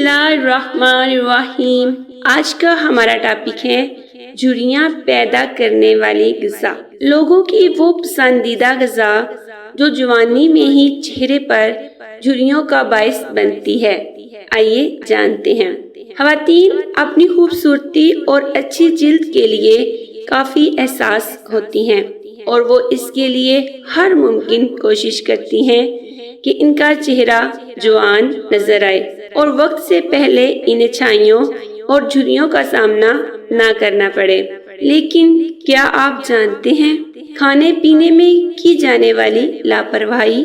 बिस्मिल्लाहिर्रहमानिर्रहीम। आज का हमारा टॉपिक है झुर्रियाँ पैदा करने वाली ग़िज़ा। लोगों की वो पसंदीदा ग़िज़ा जो जवानी में ही चेहरे पर झुर्रियों का बायस बनती है। आइए जानते हैं। ख़वातीन अपनी खूबसूरती और अच्छी जिल्द के लिए काफ़ी एहसास होती हैं और वो इसके लिए हर मुमकिन कोशिश करती हैं कि इनका चेहरा जवान नजर आए और वक्त से पहले इन्हें छाइयों और झुर्रियों का सामना ना करना पड़े। लेकिन क्या आप जानते हैं खाने पीने में की जाने वाली लापरवाही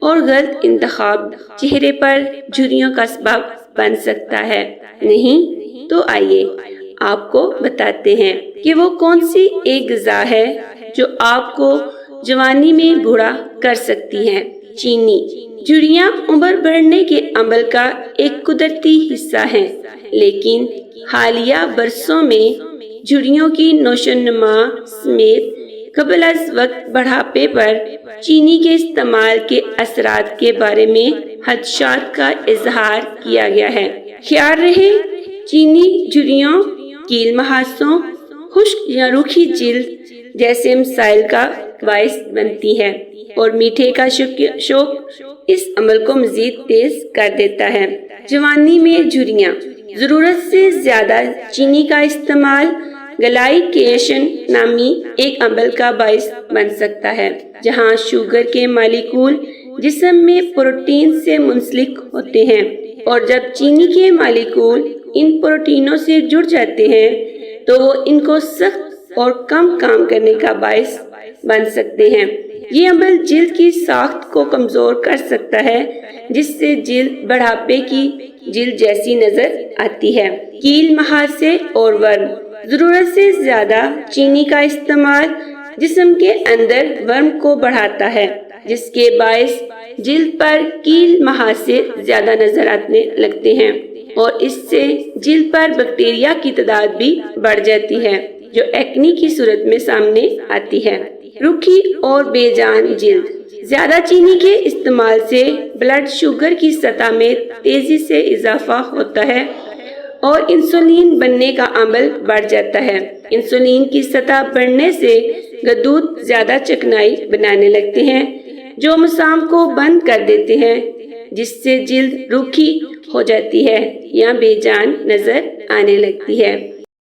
और गलत इंतखाब चेहरे पर झुर्रियों का सबब बन सकता है? नहीं तो आइए आपको बताते हैं कि वो कौन सी एक ग़िज़ा है जो आपको जवानी में बूढ़ा कर सकती है। चीनी। झुर्रियाँ उम्र बढ़ने के अमल का एक कुदरती हिस्सा है, लेकिन हालिया बरसों में झुर्रियों की नोशोनुमा समेत क़ब्ल अज़ वक्त बढ़ापे पर चीनी के इस्तेमाल के असरात के बारे में खदशात का इजहार किया गया है। ख्याल रहे, चीनी झुर्रियों, कील महासों, खुश्क या रूखी जिल्द जैसे मसाइल का बायस बनती है और मीठे का शौक इस अमल को मजीद तेज कर देता है। जवानी में झुर्रियाँ। जरूरत से ज्यादा चीनी का इस्तेमाल ग्लाइकेशन नामी एक अमल का बायस बन सकता है, जहाँ शुगर के मालिक्यूल जिस्म में प्रोटीन से मुंसलिक होते हैं और जब चीनी के मालिक्यूल इन प्रोटीनों से जुड़ जाते हैं तो वो इनको सख्त और कम काम करने का बायस बन सकते हैं। ये अमल जिल्द की साख्त को कमजोर कर सकता है, जिससे जिल्द बढ़ापे की जिल्द जैसी नजर आती है। कील महासे और वर्म। जरूरत से ज्यादा चीनी का इस्तेमाल जिस्म के अंदर वर्म को बढ़ाता है, जिसके बायस जिल्द पर कील महासे ज्यादा नजर आने लगते हैं और इससे जिल्द पर बैक्टीरिया की तादाद भी बढ़ जाती है, जो एक्नी की सूरत में सामने आती है। रूखी और बेजान जिल्द। ज्यादा चीनी के इस्तेमाल से ब्लड शुगर की सतह में तेजी से इजाफा होता है और इंसुलिन बनने का अमल बढ़ जाता है। इंसुलिन की सतह बढ़ने से गदूद ज्यादा चिकनाई बनाने लगते हैं, जो मसाम को बंद कर देते हैं, जिससे जिल्द रूखी हो जाती है या बेजान नजर आने लगती है।